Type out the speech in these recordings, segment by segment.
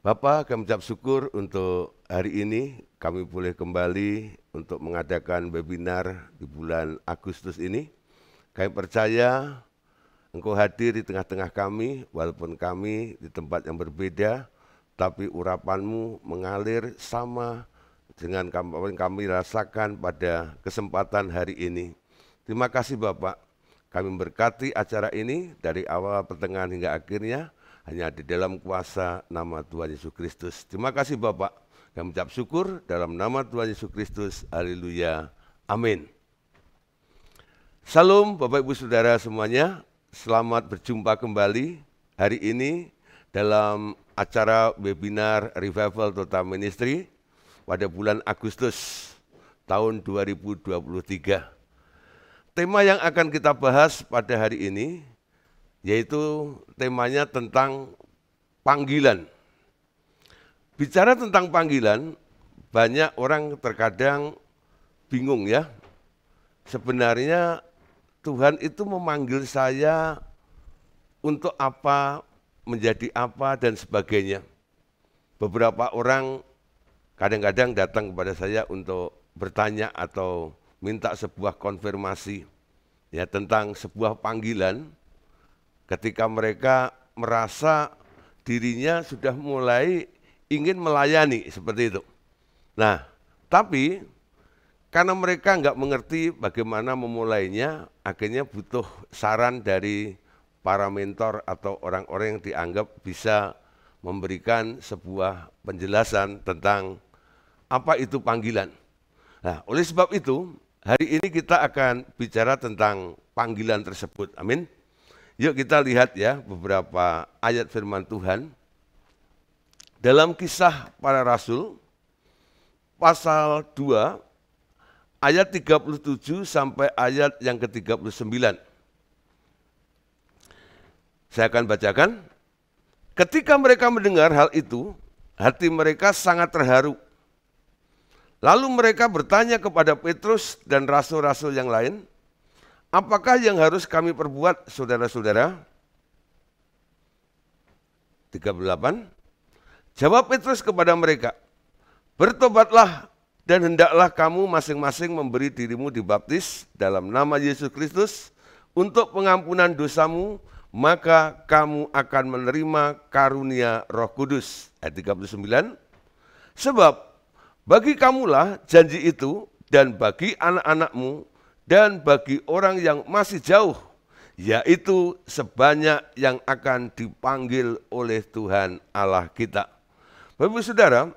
Bapak, kami ucap syukur untuk hari ini kami boleh kembali untuk mengadakan webinar di bulan Agustus ini. Kami percaya Engkau hadir di tengah-tengah kami, walaupun kami di tempat yang berbeda, tapi urapan-Mu mengalir sama dengan apa yang kami rasakan pada kesempatan hari ini. Terima kasih Bapak, kami memberkati acara ini dari awal, pertengahan hingga akhirnya, hanya di dalam kuasa nama Tuhan Yesus Kristus. Terima kasih Bapak, kami ucap syukur dalam nama Tuhan Yesus Kristus. Haleluya, amin. Salam Bapak Ibu Saudara semuanya, selamat berjumpa kembali hari ini dalam acara webinar Revival Total Ministry pada bulan Agustus tahun 2023. Tema yang akan kita bahas pada hari ini yaitu temanya tentang panggilan. Bicara tentang panggilan, banyak orang terkadang bingung ya. Sebenarnya Tuhan itu memanggil saya untuk apa, menjadi apa, dan sebagainya. Beberapa orang kadang-kadang datang kepada saya untuk bertanya atau minta sebuah konfirmasi ya tentang sebuah panggilan ketika mereka merasa dirinya sudah mulai ingin melayani seperti itu. Nah, tapi karena mereka nggak mengerti bagaimana memulainya, akhirnya butuh saran dari para mentor atau orang-orang yang dianggap bisa memberikan sebuah penjelasan tentang apa itu panggilan. Nah, oleh sebab itu, hari ini kita akan bicara tentang panggilan tersebut. Amin. Yuk kita lihat ya beberapa ayat firman Tuhan. Dalam Kisah Para Rasul, pasal 2, ayat 37 sampai ayat yang ke-39. Saya akan bacakan. Ketika mereka mendengar hal itu, hati mereka sangat terharu. Lalu mereka bertanya kepada Petrus dan rasul-rasul yang lain, apakah yang harus kami perbuat, saudara-saudara? 38. Jawab Petrus kepada mereka, bertobatlah dan hendaklah kamu masing-masing memberi dirimu dibaptis dalam nama Yesus Kristus untuk pengampunan dosamu, maka kamu akan menerima karunia Roh Kudus. Ayat 39. Sebab bagi kamulah janji itu, dan bagi anak-anakmu, dan bagi orang yang masih jauh, yaitu sebanyak yang akan dipanggil oleh Tuhan Allah kita. Bapak-Ibu Saudara,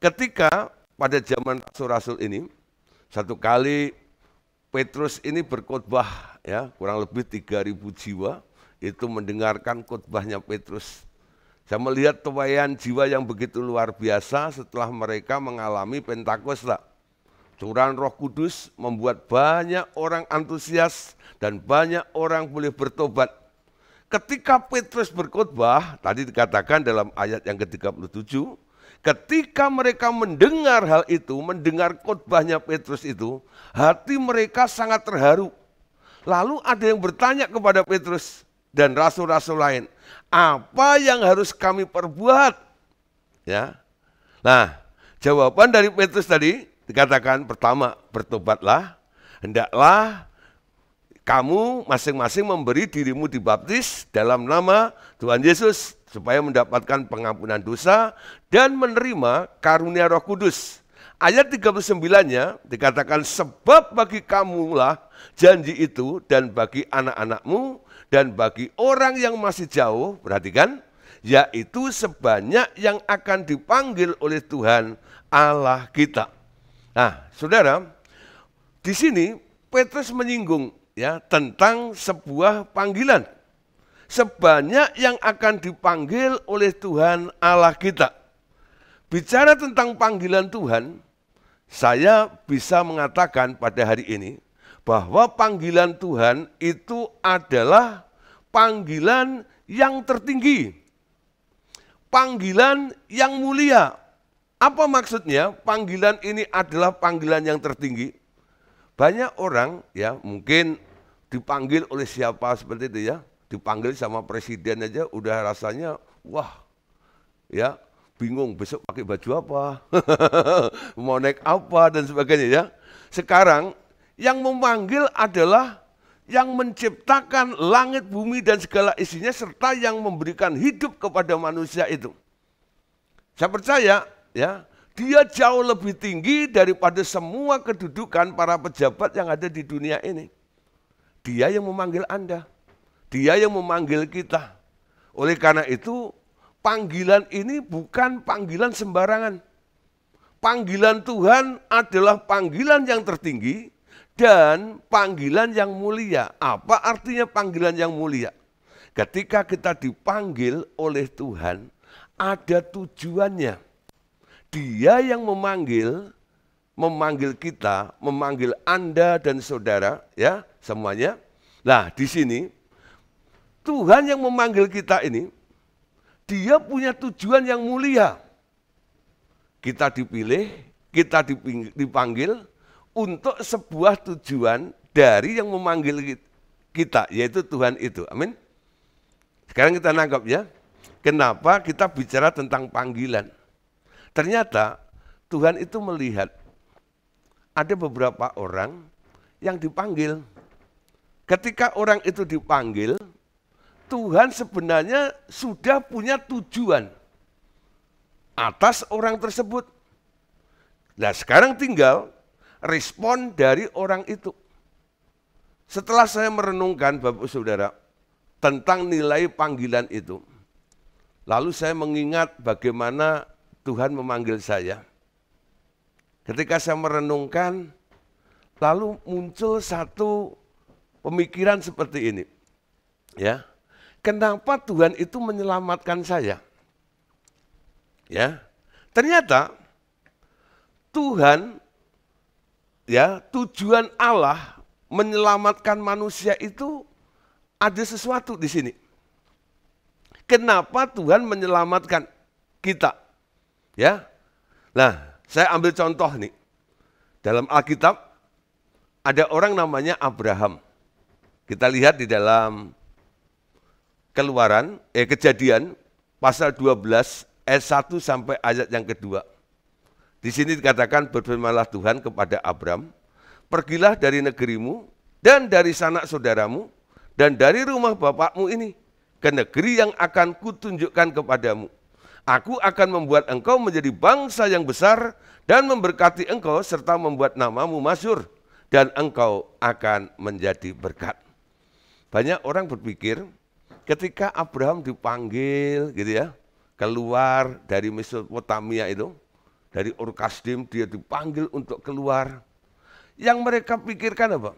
ketika pada zaman rasul-rasul ini, satu kali Petrus ini berkhotbah, ya kurang lebih 3.000 jiwa itu mendengarkan khotbahnya Petrus. Saya melihat tuaian jiwa yang begitu luar biasa setelah mereka mengalami Pentakosta. Curahan Roh Kudus membuat banyak orang antusias dan banyak orang boleh bertobat. Ketika Petrus berkhotbah, tadi dikatakan dalam ayat yang ke-37, ketika mereka mendengar hal itu, mendengar khotbahnya Petrus itu, hati mereka sangat terharu. Lalu ada yang bertanya kepada Petrus dan rasul-rasul lain, apa yang harus kami perbuat? Ya. Nah, jawaban dari Petrus tadi dikatakan pertama, bertobatlah, hendaklah kamu masing-masing memberi dirimu dibaptis dalam nama Tuhan Yesus supaya mendapatkan pengampunan dosa dan menerima karunia Roh Kudus. Ayat 39-nya dikatakan sebab bagi kamulah janji itu dan bagi anak-anakmu dan bagi orang yang masih jauh, perhatikan, yaitu sebanyak yang akan dipanggil oleh Tuhan Allah kita. Nah, saudara, di sini Petrus menyinggung ya tentang sebuah panggilan. Sebanyak yang akan dipanggil oleh Tuhan Allah kita. Bicara tentang panggilan Tuhan, saya bisa mengatakan pada hari ini bahwa panggilan Tuhan itu adalah panggilan yang tertinggi. Panggilan yang mulia. Apa maksudnya? Panggilan ini adalah panggilan yang tertinggi. Banyak orang ya mungkin dipanggil oleh siapa seperti itu ya. Dipanggil sama presiden aja udah rasanya wah ya bingung besok pakai baju apa, mau naik apa dan sebagainya ya. Sekarang yang memanggil adalah yang menciptakan langit, bumi dan segala isinya serta yang memberikan hidup kepada manusia itu. Saya percaya ya, dia jauh lebih tinggi daripada semua kedudukan para pejabat yang ada di dunia ini. Dia yang memanggil Anda, dia yang memanggil kita. Oleh karena itu, panggilan ini bukan panggilan sembarangan. Panggilan Tuhan adalah panggilan yang tertinggi dan panggilan yang mulia. Apa artinya panggilan yang mulia? Ketika kita dipanggil oleh Tuhan, ada tujuannya. Dia yang memanggil kita, memanggil Anda dan saudara, ya semuanya. Nah di sini Tuhan yang memanggil kita ini, dia punya tujuan yang mulia. Kita dipilih, kita dipanggil untuk sebuah tujuan dari yang memanggil kita, yaitu Tuhan itu. Amin. Sekarang kita nangkap ya. Kenapa kita bicara tentang panggilan? Ternyata Tuhan itu melihat ada beberapa orang yang dipanggil. Ketika orang itu dipanggil, Tuhan sebenarnya sudah punya tujuan atas orang tersebut. Nah sekarang tinggal respon dari orang itu. Setelah saya merenungkan Bapak Saudara tentang nilai panggilan itu, lalu saya mengingat bagaimana Tuhan memanggil saya. Ketika saya merenungkan, lalu muncul satu pemikiran seperti ini. Ya, kenapa Tuhan itu menyelamatkan saya? Ya, ternyata Tuhan, ya tujuan Allah menyelamatkan manusia itu ada sesuatu di sini. Kenapa Tuhan menyelamatkan kita? Ya, nah saya ambil contoh nih. Dalam Alkitab ada orang namanya Abraham. Kita lihat di dalam Kejadian pasal 12 ayat 1 sampai ayat yang kedua. Di sini dikatakan berfirmanlah Tuhan kepada Abram, pergilah dari negerimu dan dari sanak saudaramu dan dari rumah bapakmu ini ke negeri yang akan kutunjukkan kepadamu. Aku akan membuat engkau menjadi bangsa yang besar dan memberkati engkau serta membuat namamu masyhur dan engkau akan menjadi berkat. Banyak orang berpikir ketika Abraham dipanggil gitu ya, keluar dari Mesopotamia itu, dari Ur Kasdim dia dipanggil untuk keluar. Yang mereka pikirkan apa?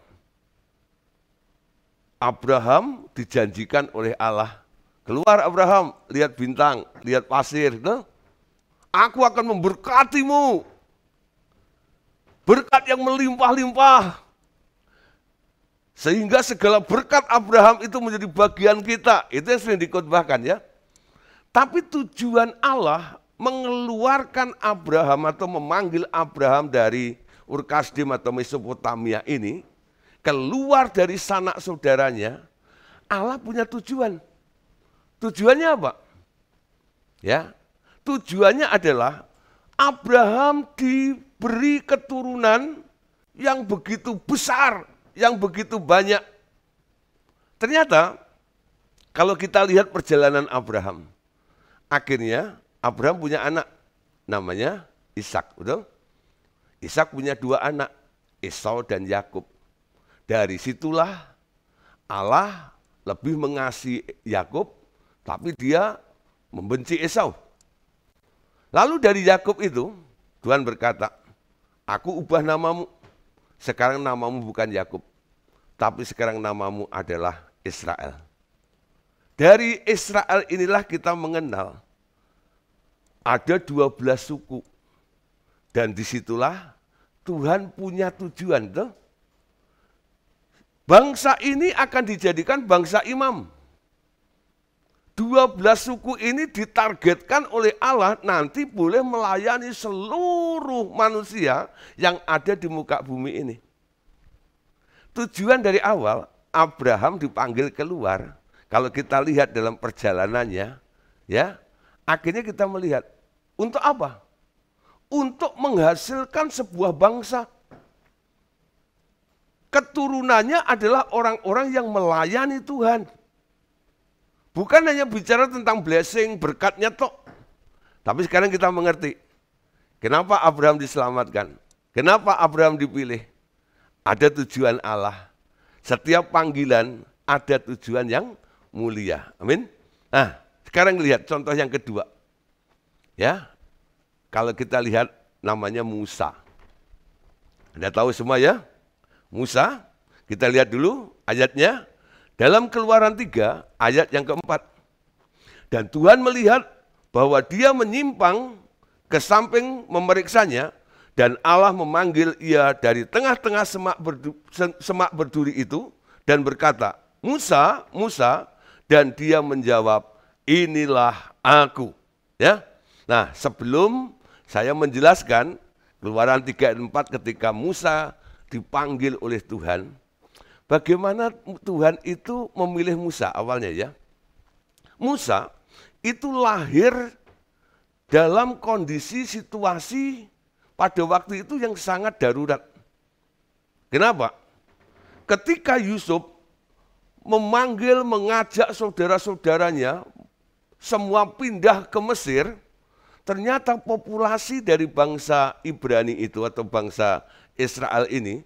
Abraham dijanjikan oleh Allah, keluar Abraham, lihat bintang, lihat pasir. Gitu. Aku akan memberkatimu. Berkat yang melimpah-limpah. Sehingga segala berkat Abraham itu menjadi bagian kita. Itu yang sering dikhotbahkan ya. Tapi tujuan Allah mengeluarkan Abraham atau memanggil Abraham dari Ur Kasdim atau Mesopotamia ini, keluar dari sanak saudaranya, Allah punya tujuan. Tujuannya apa? Ya, tujuannya adalah Abraham diberi keturunan yang begitu besar, yang begitu banyak. Ternyata kalau kita lihat perjalanan Abraham, akhirnya Abraham punya anak namanya Ishak, betul? Ishak punya dua anak, Esau dan Yakub. Dari situlah Allah lebih mengasihi Yakub, tapi dia membenci Esau. Lalu dari Yakub itu Tuhan berkata, aku ubah namamu. Sekarang namamu bukan Yakub, tapi sekarang namamu adalah Israel. Dari Israel inilah kita mengenal ada 12 suku. Dan disitulah Tuhan punya tujuan. Tuh. Bangsa ini akan dijadikan bangsa imam. 12 suku ini ditargetkan oleh Allah nanti boleh melayani seluruh manusia yang ada di muka bumi ini. Tujuan dari awal Abraham dipanggil keluar. Kalau kita lihat dalam perjalanannya, ya, akhirnya kita melihat Untuk apa? Untuk menghasilkan sebuah bangsa. Keturunannya adalah orang-orang yang melayani Tuhan. Bukan hanya bicara tentang blessing, berkatnya tok. Tapi sekarang kita mengerti, kenapa Abraham diselamatkan? Kenapa Abraham dipilih? Ada tujuan Allah. Setiap panggilan ada tujuan yang mulia. Amin. Nah, sekarang lihat contoh yang kedua. Ya, kalau kita lihat namanya Musa. Anda tahu semua ya? Musa, kita lihat dulu ayatnya. Dalam Keluaran 3 ayat yang keempat. Dan Tuhan melihat bahwa dia menyimpang ke samping memeriksanya, dan Allah memanggil ia dari tengah-tengah semak berduri itu dan berkata, Musa, Musa, dan dia menjawab, inilah aku. Ya. Nah, sebelum saya menjelaskan Keluaran 3 ayat 4 ketika Musa dipanggil oleh Tuhan, bagaimana Tuhan itu memilih Musa awalnya ya. Musa itu lahir dalam kondisi situasi pada waktu itu yang sangat darurat. Kenapa? Ketika Yusuf memanggil, mengajak saudara-saudaranya semua pindah ke Mesir, ternyata populasi dari bangsa Ibrani itu atau bangsa Israel ini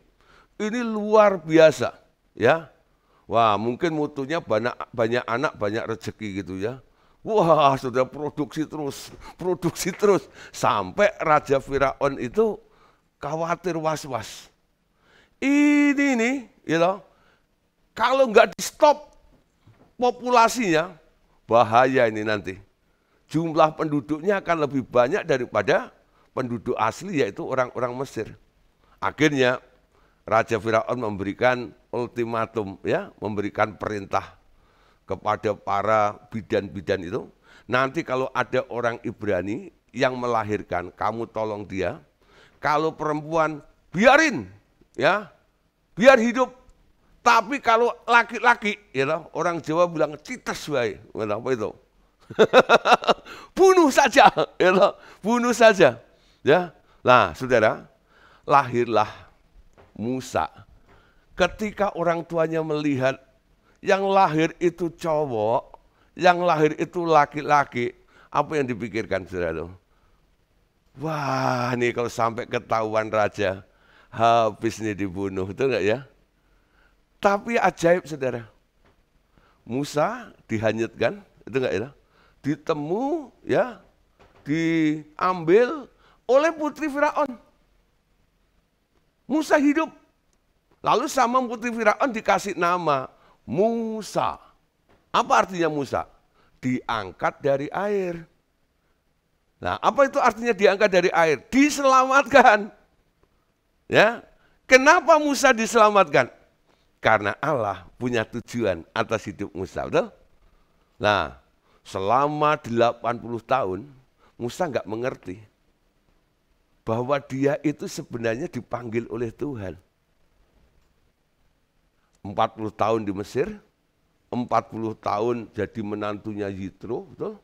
luar biasa, ya. Wah, mungkin mutunya banyak anak, banyak rezeki gitu ya. Wah, sudah produksi terus sampai Raja Firaun itu khawatir, was-was. Ini nih, you kalau nggak di stop populasinya, bahaya ini nanti. Jumlah penduduknya akan lebih banyak daripada penduduk asli, yaitu orang-orang Mesir. Akhirnya Raja Firaun memberikan ultimatum, ya, memberikan perintah kepada para bidan-bidan itu. Nanti kalau ada orang Ibrani yang melahirkan, kamu tolong dia. Kalau perempuan, biarin, ya, biar hidup. Tapi kalau laki-laki, ya, orang Jawa bilang cites wae, apa itu? Bunuh saja, ya, bunuh saja. Ya, nah, saudara, lahirlah Musa. Ketika orang tuanya melihat yang lahir itu cowok, yang lahir itu laki-laki, apa yang dipikirkan, saudara? Wah, nih kalau sampai ketahuan raja, habis nih dibunuh, itu enggak ya? Tapi ajaib, saudara. Musa dihanyutkan, itu enggak ya? Ditemu, ya, diambil oleh putri Firaun. Musa hidup. Lalu sama putri Firaun dikasih nama Musa. Apa artinya Musa? Diangkat dari air. Nah, apa itu artinya diangkat dari air? Diselamatkan. Ya. Kenapa Musa diselamatkan? Karena Allah punya tujuan atas hidup Musa, betul? Nah, selama 80 tahun Musa nggak mengerti bahwa dia itu sebenarnya dipanggil oleh Tuhan. 40 tahun di Mesir, 40 tahun jadi menantunya Yitro, betul?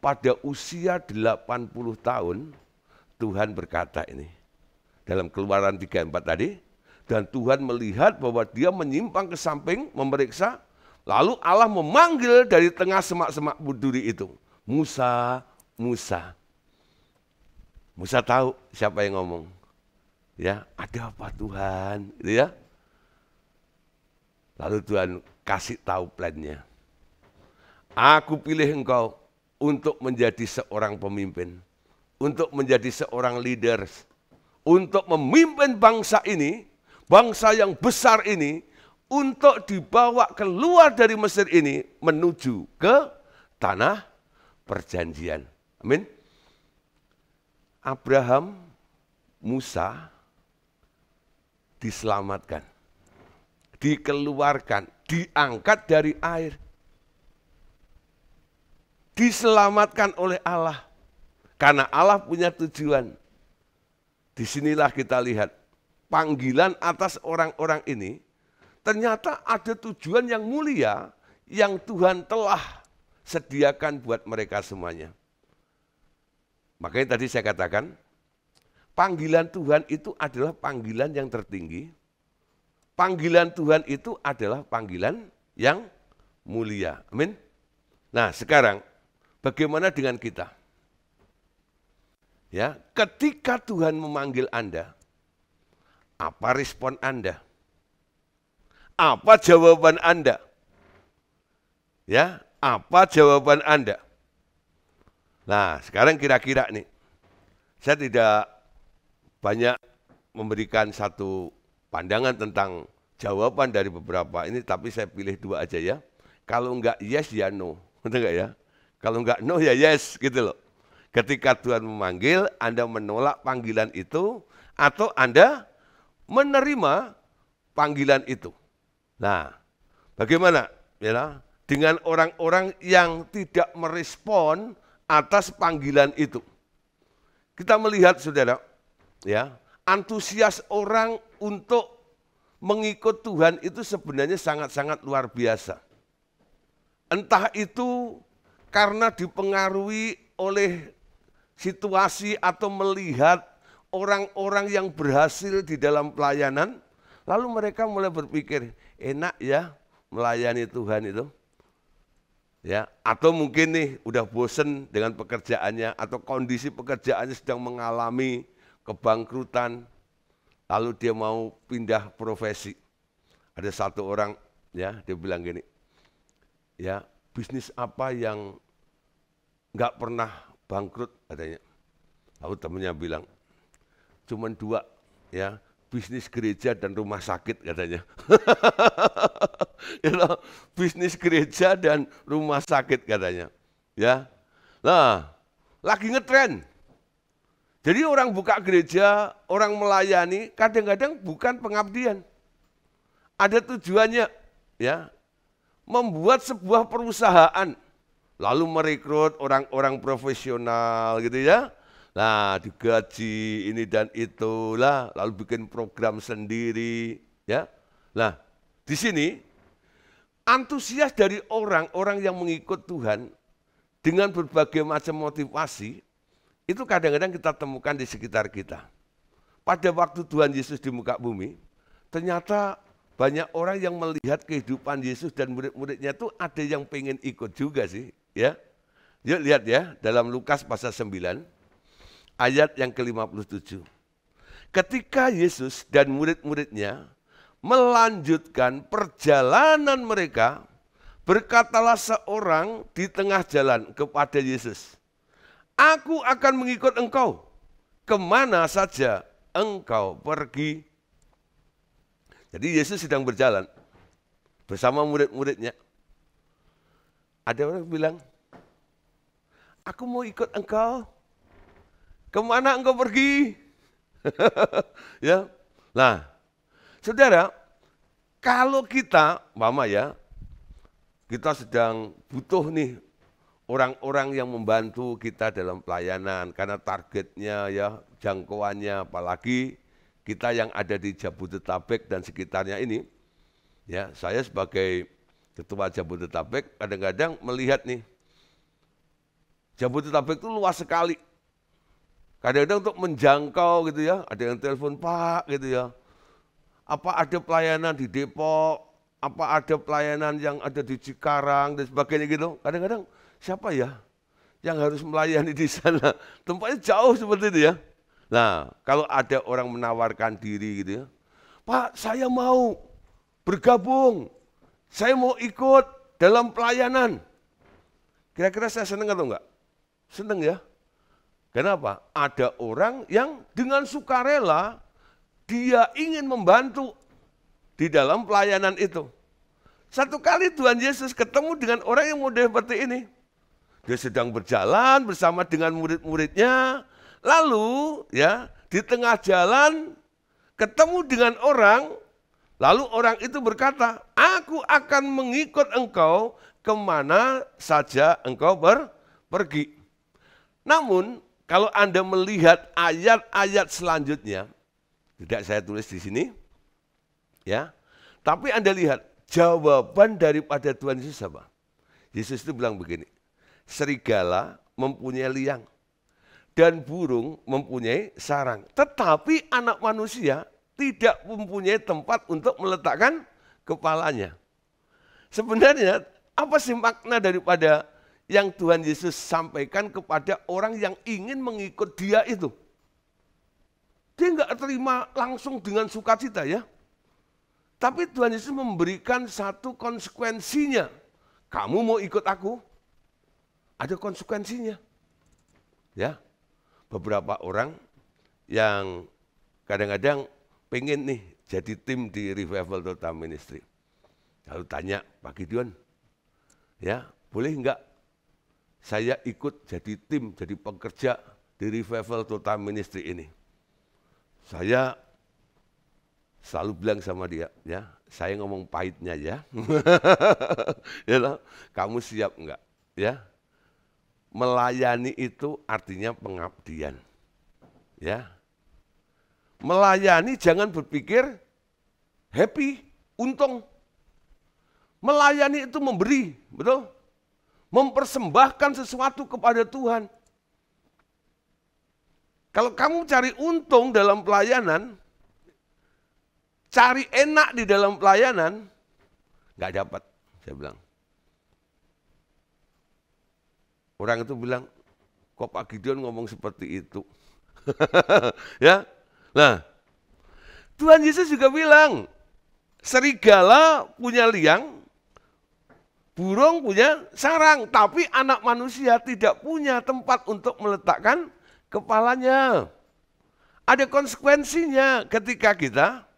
Pada usia 80 tahun, Tuhan berkata ini, dalam Keluaran 3:4 tadi, dan Tuhan melihat bahwa dia menyimpang ke samping, memeriksa, lalu Allah memanggil dari tengah semak-semak berduri itu, Musa, Musa. Musa tahu siapa yang ngomong. Ya, ada apa Tuhan, gitu ya. Lalu Tuhan kasih tahu plannya. Aku pilih engkau untuk menjadi seorang pemimpin, untuk menjadi seorang leader, untuk memimpin bangsa ini, bangsa yang besar ini, untuk dibawa keluar dari Mesir ini menuju ke tanah perjanjian. Amin. Abraham, Musa diselamatkan, dikeluarkan, diangkat dari air, diselamatkan oleh Allah. Karena Allah punya tujuan. Disinilah kita lihat panggilan atas orang-orang ini ternyata ada tujuan yang mulia yang Tuhan telah sediakan buat mereka semuanya. Makanya tadi saya katakan, panggilan Tuhan itu adalah panggilan yang tertinggi. Panggilan Tuhan itu adalah panggilan yang mulia. Amin. Nah, sekarang bagaimana dengan kita? Ya, ketika Tuhan memanggil Anda, apa respon Anda? Apa jawaban Anda? Ya, apa jawaban Anda? Nah, sekarang kira-kira nih, saya tidak banyak memberikan satu pandangan tentang jawaban dari beberapa ini, tapi saya pilih dua aja ya. Kalau enggak yes ya no, betul enggak ya? Kalau enggak no ya yes, gitu loh. Ketika Tuhan memanggil, Anda menolak panggilan itu, atau Anda menerima panggilan itu. Nah, bagaimana ya dengan orang-orang yang tidak merespon atas panggilan itu? Kita melihat, saudara, ya, antusias orang untuk mengikut Tuhan itu sebenarnya sangat-sangat luar biasa. Entah itu karena dipengaruhi oleh situasi atau melihat orang-orang yang berhasil di dalam pelayanan, lalu mereka mulai berpikir, enak ya melayani Tuhan itu. Ya, atau mungkin nih udah bosen dengan pekerjaannya atau kondisi pekerjaannya sedang mengalami kebangkrutan, lalu dia mau pindah profesi. Ada satu orang ya, dia bilang gini, ya bisnis apa yang nggak pernah bangkrut katanya. Lalu temennya bilang, cuman dua ya, bisnis gereja dan rumah sakit katanya. You know, bisnis gereja dan rumah sakit katanya. Ya, nah lagi ngetren. Jadi orang buka gereja, orang melayani, kadang-kadang bukan pengabdian. Ada tujuannya, ya, membuat sebuah perusahaan, lalu merekrut orang-orang profesional gitu ya. Nah, digaji ini dan itulah, lalu bikin program sendiri, ya. Nah, di sini antusias dari orang-orang yang mengikut Tuhan dengan berbagai macam motivasi itu kadang-kadang kita temukan di sekitar kita. Pada waktu Tuhan Yesus di muka bumi, ternyata banyak orang yang melihat kehidupan Yesus dan murid-muridnya itu ada yang pengen ikut juga sih, ya. Yuk lihat ya, dalam Lukas pasal 9 ayat yang ke-57. Ketika Yesus dan murid-muridnya melanjutkan perjalanan mereka, berkatalah seorang di tengah jalan kepada Yesus, "Aku akan mengikut engkau kemana saja engkau pergi." Jadi Yesus sedang berjalan bersama murid-muridnya. Ada orang bilang, "Aku mau ikut engkau, kemana engkau pergi?" Ya, nah, saudara, kalau kita, mama ya, kita sedang butuh nih orang-orang yang membantu kita dalam pelayanan karena targetnya ya, jangkauannya, apalagi kita yang ada di Jabodetabek dan sekitarnya ini, ya, saya sebagai ketua Jabodetabek kadang-kadang melihat nih, Jabodetabek itu luas sekali. Kadang-kadang untuk menjangkau gitu ya, ada yang telepon, "Pak," gitu ya, "apa ada pelayanan di Depok, apa ada pelayanan yang ada di Cikarang dan sebagainya," gitu. Kadang-kadang siapa ya yang harus melayani di sana? Tempatnya jauh seperti itu ya. Nah, kalau ada orang menawarkan diri gitu ya, "Pak, saya mau bergabung, saya mau ikut dalam pelayanan." Kira-kira saya senang atau enggak? Senang ya. Kenapa? Ada orang yang dengan sukarela dia ingin membantu di dalam pelayanan itu. Satu kali Tuhan Yesus ketemu dengan orang yang model seperti ini. Dia sedang berjalan bersama dengan murid-muridnya. Lalu ya di tengah jalan ketemu dengan orang. Lalu orang itu berkata, "Aku akan mengikut engkau kemana saja engkau pergi." Namun kalau Anda melihat ayat-ayat selanjutnya, tidak saya tulis di sini, ya. Tapi Anda lihat jawaban daripada Tuhan Yesus apa? Yesus itu bilang begini, "Serigala mempunyai liang dan burung mempunyai sarang. Tetapi anak manusia tidak mempunyai tempat untuk meletakkan kepalanya. Sebenarnya apa sih makna daripada yang Tuhan Yesus sampaikan kepada orang yang ingin mengikut dia itu? Dia nggak terima langsung dengan sukacita ya. Tapi Tuhan Yesus memberikan satu konsekuensinya. Kamu mau ikut aku? Ada konsekuensinya. Ya. Beberapa orang yang kadang-kadang pengen nih jadi tim di Revival Total Ministry. Lalu tanya Pak Gideon, ya boleh enggak saya ikut jadi tim, jadi pekerja di Revival Total Ministry ini? Saya selalu bilang sama dia, ya saya ngomong pahitnya ya, ya kamu siap enggak? Ya, melayani itu artinya pengabdian, ya. Melayani jangan berpikir happy, untung. Melayani itu memberi, betul? Mempersembahkan sesuatu kepada Tuhan. Kalau kamu cari untung dalam pelayanan, cari enak di dalam pelayanan, nggak dapat, saya bilang. Orang itu bilang, kok Pak Gideon ngomong seperti itu? Ya, nah, Tuhan Yesus juga bilang, serigala punya liang, burung punya sarang, tapi anak manusia tidak punya tempat untuk meletakkan kepalanya. Ada konsekuensinya ketika kita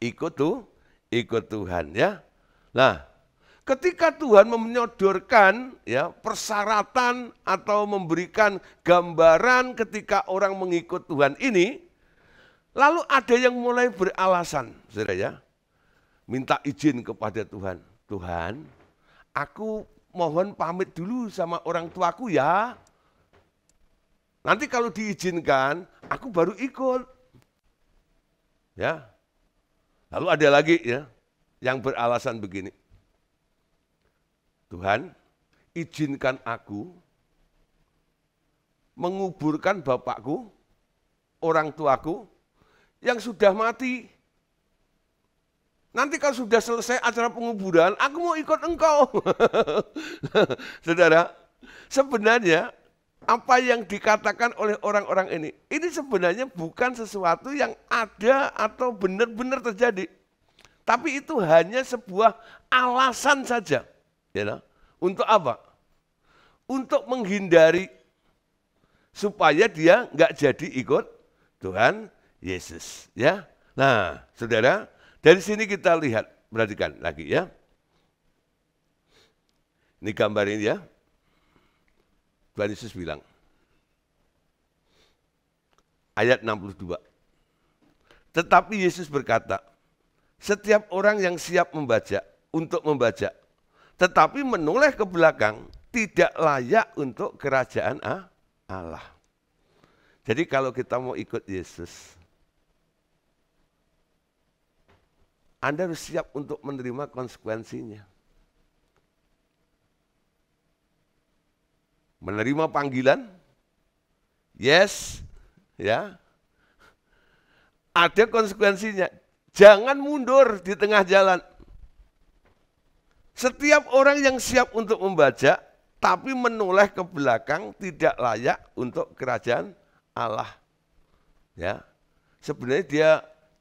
ikut Tuhan ya. Nah, ketika Tuhan menyodorkan ya persyaratan atau memberikan gambaran ketika orang mengikut Tuhan ini, lalu ada yang mulai beralasan, saudara ya, minta izin kepada Tuhan. Tuhan, aku mohon pamit dulu sama orang tuaku ya. Nanti kalau diizinkan, aku baru ikut. Ya. Lalu ada lagi ya yang beralasan begini. Tuhan, izinkan aku menguburkan bapakku, orang tuaku yang sudah mati. Nanti kalau sudah selesai acara penguburan, aku mau ikut engkau. Saudara, sebenarnya apa yang dikatakan oleh orang-orang ini sebenarnya bukan sesuatu yang ada atau benar-benar terjadi. Tapi itu hanya sebuah alasan saja. Ya, untuk apa? Untuk menghindari supaya dia nggak jadi ikut Tuhan Yesus. Ya, nah, saudara, dari sini kita lihat, perhatikan lagi ya. Ini gambar ini ya. Tuhan Yesus bilang, ayat 62. Tetapi Yesus berkata, setiap orang yang siap membaca, untuk membaca, tetapi menoleh ke belakang, tidak layak untuk kerajaan Allah. Jadi kalau kita mau ikut Yesus, Anda harus siap untuk menerima konsekuensinya. Menerima panggilan, yes, ya. Ada konsekuensinya. Jangan mundur di tengah jalan. Setiap orang yang siap untuk membaca, tapi menoleh ke belakang tidak layak untuk kerajaan Allah. Ya, sebenarnya dia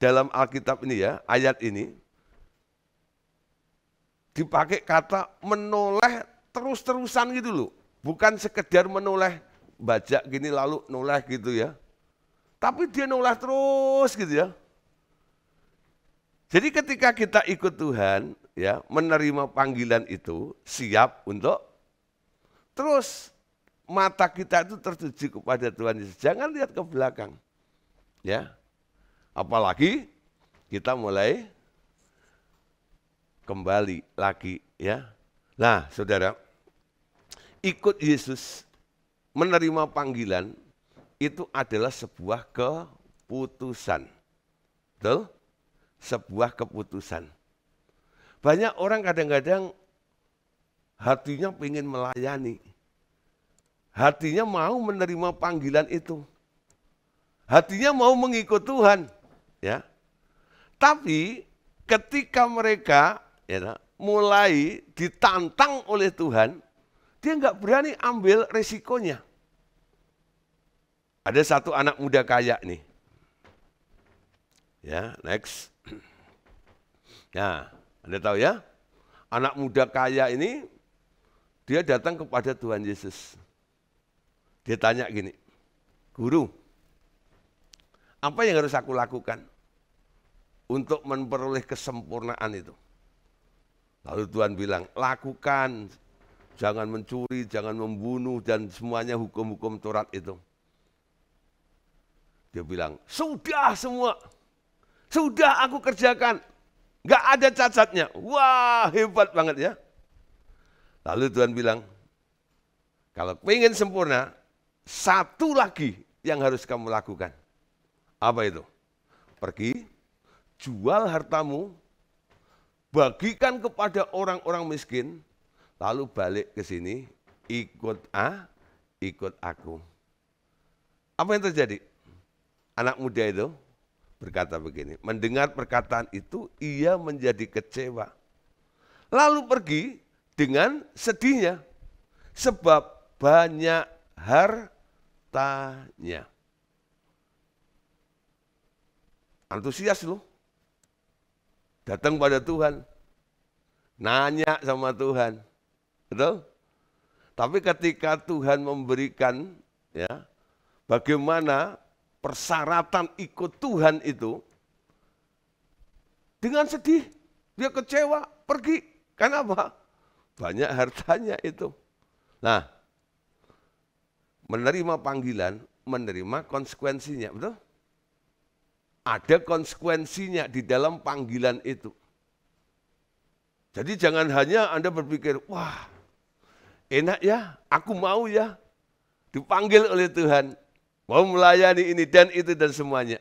dalam Alkitab ini ya, ayat ini dipakai kata menoleh terus-terusan gitu loh. Bukan sekedar menoleh baca gini lalu noleh gitu ya. Tapi dia noleh terus gitu ya. Jadi ketika kita ikut Tuhan ya, menerima panggilan itu, siap untuk terus mata kita itu tertuju kepada Tuhan Yesus. Jangan lihat ke belakang. Ya. Apalagi kita mulai kembali lagi ya. Nah, saudara, ikut Yesus, menerima panggilan, itu adalah sebuah keputusan. Betul? Sebuah keputusan. Banyak orang kadang-kadang hatinya pengen melayani. hatinya mau menerima panggilan itu. Hatinya mau mengikut Tuhan, ya. Tapi ketika mereka mulai ditantang oleh Tuhan, dia nggak berani ambil resikonya. Ada satu anak muda kaya nih. Ya, next. Nah, Anda tahu ya, anak muda kaya ini, dia datang kepada Tuhan Yesus. Dia tanya gini, Guru, apa yang harus aku lakukan untuk memperoleh kesempurnaan itu? Lalu Tuhan bilang, lakukan, jangan mencuri, jangan membunuh, dan semuanya hukum-hukum Taurat itu. Dia bilang, sudah semua, sudah aku kerjakan, nggak ada cacatnya. Wah, hebat banget ya. Lalu Tuhan bilang, kalau pengen sempurna, satu lagi yang harus kamu lakukan. Apa itu? Pergi, jual hartamu, bagikan kepada orang-orang miskin, lalu balik ke sini, ikut aku. Apa yang terjadi? Anak muda itu berkata begini, mendengar perkataan itu ia menjadi kecewa. Lalu pergi dengan sedihnya, sebab banyak hartanya. Antusias loh, datang pada Tuhan, nanya sama Tuhan, betul? Tapi ketika Tuhan memberikan, ya, bagaimana persyaratan ikut Tuhan itu, dengan sedih, dia kecewa, pergi. Kenapa? Banyak hartanya itu. Nah, menerima panggilan, menerima konsekuensinya, betul? Ada konsekuensinya di dalam panggilan itu. Jadi jangan hanya Anda berpikir, wah enak ya, aku mau ya, dipanggil oleh Tuhan, mau melayani ini dan itu dan semuanya.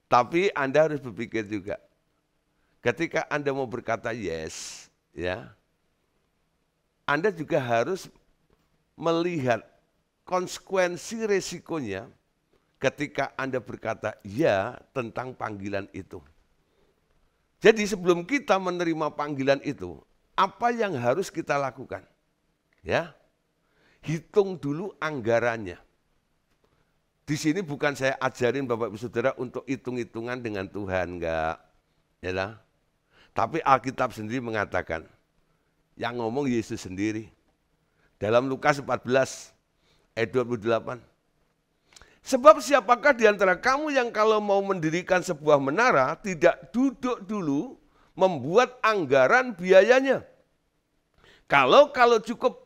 Tapi Anda harus berpikir juga, ketika Anda mau berkata yes, ya, Anda juga harus melihat konsekuensi resikonya ketika Anda berkata ya tentang panggilan itu. Jadi sebelum kita menerima panggilan itu, apa yang harus kita lakukan? Ya, hitung dulu anggarannya. Di sini bukan saya ajarin Bapak Ibu Saudara untuk hitung-hitungan dengan Tuhan, enggak. Ya lah. Tapi Alkitab sendiri mengatakan, yang ngomong Yesus sendiri. Dalam Lukas 14 ayat 28. Sebab siapakah di antara kamu yang kalau mau mendirikan sebuah menara tidak duduk dulu membuat anggaran biayanya. Kalau cukup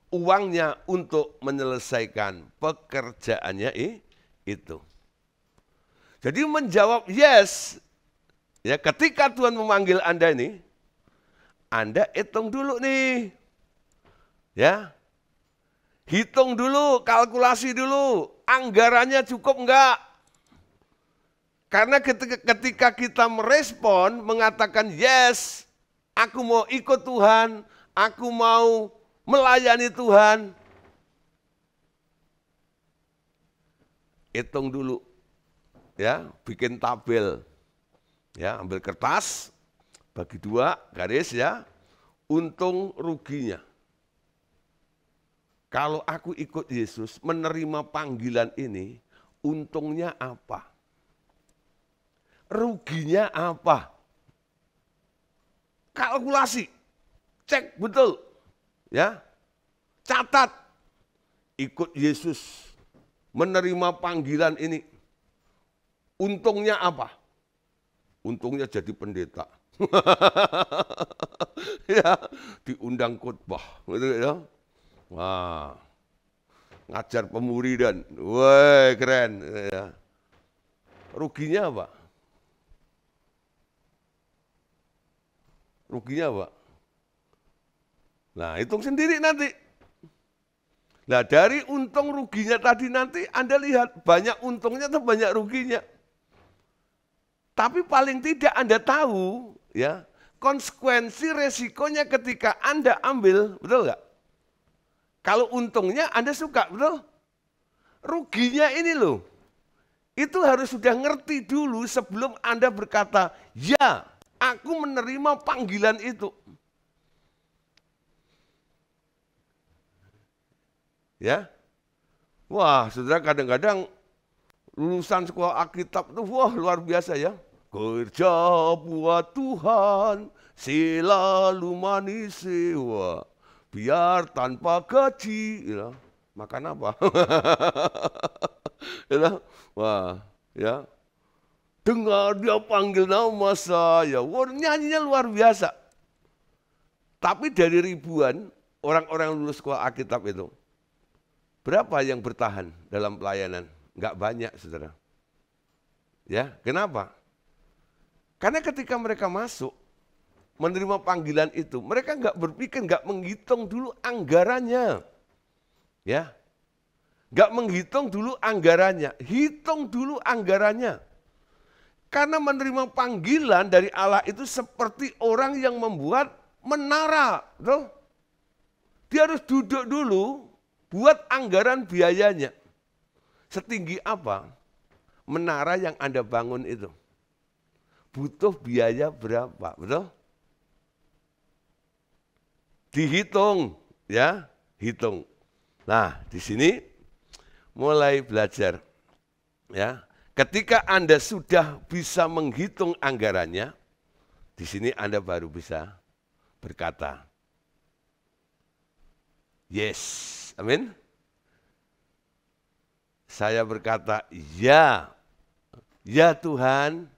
uangnya untuk menyelesaikan pekerjaannya itu. Jadi menjawab yes, ya ketika Tuhan memanggil Anda ini, Anda hitung dulu nih. Ya. Hitung dulu, kalkulasi dulu, anggarannya cukup enggak? Karena ketika kita merespon, mengatakan yes, aku mau ikut Tuhan, aku mau melayani Tuhan. Hitung dulu, ya, bikin tabel, ya, ambil kertas, bagi 2 garis ya, untung ruginya. Kalau aku ikut Yesus, menerima panggilan ini, untungnya apa? Ruginya apa? Kalkulasi, cek betul, ya, catat. Ikut Yesus, menerima panggilan ini, untungnya apa? Untungnya jadi pendeta, ya, diundang khotbah, gitu ya. Wah, ngajar pemuridan, wah keren. Ya. Ruginya apa? Ruginya apa? Nah, hitung sendiri nanti. Nah, dari untung ruginya tadi nanti Anda lihat banyak untungnya atau banyak ruginya. Tapi paling tidak Anda tahu, ya, konsekuensi resikonya ketika Anda ambil, betul nggak? Kalau untungnya Anda suka, betul? Ruginya ini loh. Itu harus sudah ngerti dulu sebelum Anda berkata, ya, aku menerima panggilan itu. Ya, wah, saudara kadang-kadang lulusan sekolah Alkitab itu wah luar biasa ya. Kerja buat Tuhan selalu manis, wah, biar tanpa gaji, ya. Makan apa? Ya, wah, ya. Dengar dia panggil nama saya, wah nyanyinya luar biasa. Tapi dari ribuan orang-orang lulus sekolah Alkitab itu, berapa yang bertahan dalam pelayanan? Enggak banyak, saudara. Ya, kenapa? Karena ketika mereka masuk, menerima panggilan itu, mereka enggak berpikir, enggak menghitung dulu anggarannya. Ya, enggak menghitung dulu anggarannya, hitung dulu anggarannya. Karena menerima panggilan dari Allah itu seperti orang yang membuat menara. Betul? Dia harus duduk dulu, buat anggaran biayanya. Setinggi apa menara yang Anda bangun itu? Butuh biaya berapa, betul? Dihitung, ya, hitung. Nah, di sini mulai belajar, ya. Ketika Anda sudah bisa menghitung anggarannya, di sini Anda baru bisa berkata, yes, amin. Saya berkata, ya, ya Tuhan.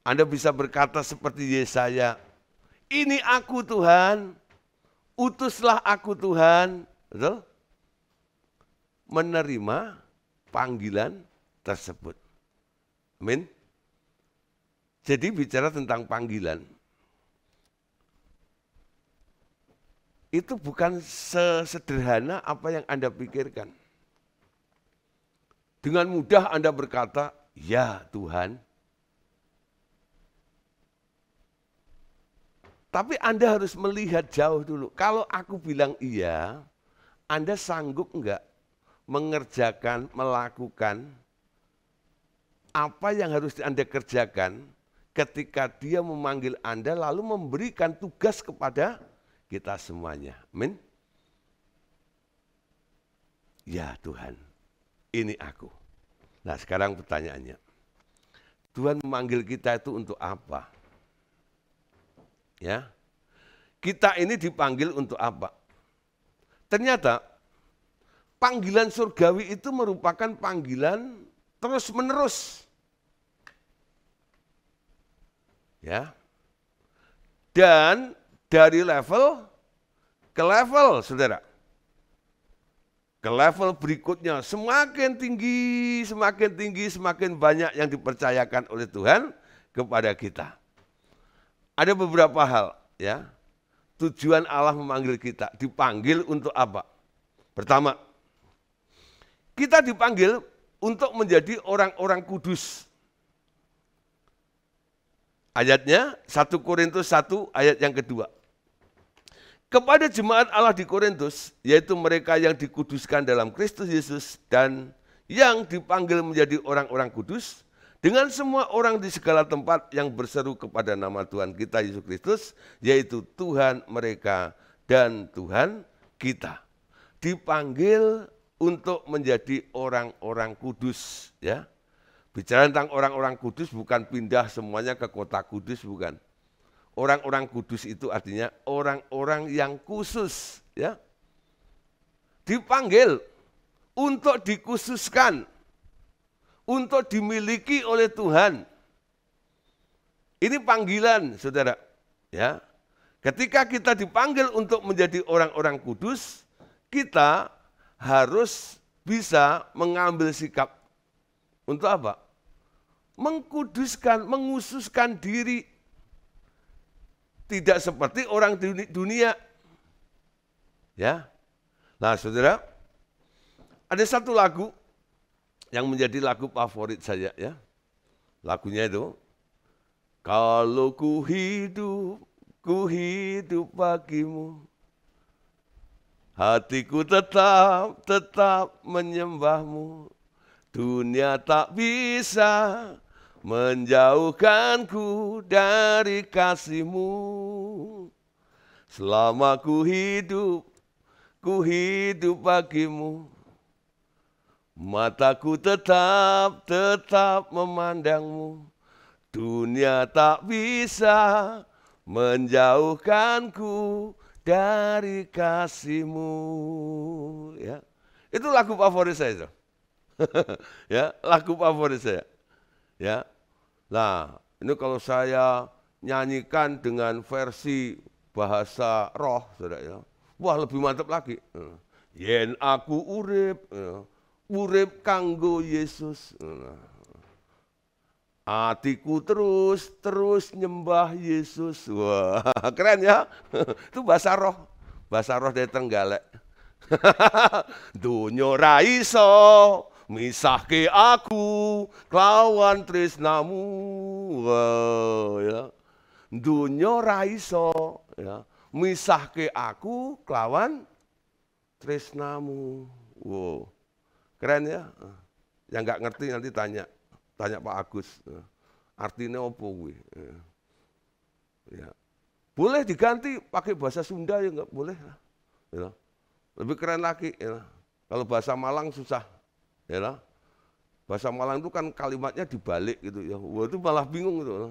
Anda bisa berkata seperti Yesaya, ini aku Tuhan, utuslah aku Tuhan. Betul? Menerima panggilan tersebut. Amin. Jadi bicara tentang panggilan, itu bukan sesederhana apa yang Anda pikirkan. Dengan mudah Anda berkata, ya Tuhan. Tapi Anda harus melihat jauh dulu. Kalau aku bilang iya, Anda sanggup enggak mengerjakan, melakukan apa yang harus Anda kerjakan ketika Dia memanggil Anda lalu memberikan tugas kepada kita semuanya. Amin. Ya Tuhan, ini aku. Nah sekarang pertanyaannya, Tuhan memanggil kita itu untuk apa? Ya, kita ini dipanggil untuk apa? Ternyata panggilan surgawi itu merupakan panggilan terus menerus. Ya. Dan dari level ke level, saudara. Ke level berikutnya semakin tinggi, semakin banyak yang dipercayakan oleh Tuhan kepada kita. Ada beberapa hal, ya. Tujuan Allah memanggil kita, dipanggil untuk apa? Pertama, kita dipanggil untuk menjadi orang-orang kudus. Ayatnya 1 Korintus 1 ayat yang kedua. Kepada jemaat Allah di Korintus, yaitu mereka yang dikuduskan dalam Kristus Yesus dan yang dipanggil menjadi orang-orang kudus, dengan semua orang di segala tempat yang berseru kepada nama Tuhan kita Yesus Kristus, yaitu Tuhan mereka dan Tuhan kita. Dipanggil untuk menjadi orang-orang kudus, ya. Bicara tentang orang-orang kudus bukan pindah semuanya ke kota kudus, bukan. Orang-orang kudus itu artinya orang-orang yang khusus, ya. Dipanggil untuk dikhususkan, untuk dimiliki oleh Tuhan. Ini panggilan, saudara. Ya, ketika kita dipanggil untuk menjadi orang-orang kudus, kita harus bisa mengambil sikap untuk apa? Mengkuduskan, menghususkan diri. Tidak seperti orang dunia. Ya. Nah, saudara, ada satu lagu yang menjadi lagu favorit saya, ya. Lagunya itu, kalau ku hidup bagimu. Hatiku tetap menyembahmu. Dunia tak bisa menjauhkanku dari kasih-Mu. Selama ku hidup bagimu. Mataku tetap memandangmu. Dunia tak bisa menjauhkanku dari kasih-Mu. Ya. Itu lagu favorit saya. Ya, lagu favorit saya. Ya. Nah, ini kalau saya nyanyikan dengan versi bahasa roh, saudara, ya. Wah, lebih mantap lagi. Yen aku urip, urip kanggo Yesus. Hatiku terus nyembah Yesus. Wah, keren ya. Itu bahasa roh dari Trenggalek. Dunyo ra iso misahke aku kelawan tresnamu. Wow, ya. Dunyo ra iso ya misahke aku kelawan tresnamu. Wow. Keren ya. Yang nggak ngerti nanti tanya Pak Agus. Artinya apa kuwi? Ya. Boleh diganti pakai bahasa Sunda ya nggak boleh. Ya. Lebih keren lagi, ya. Kalau bahasa Malang susah, ya. Bahasa Malang itu kan kalimatnya dibalik gitu ya. Wah, itu malah bingung gitu.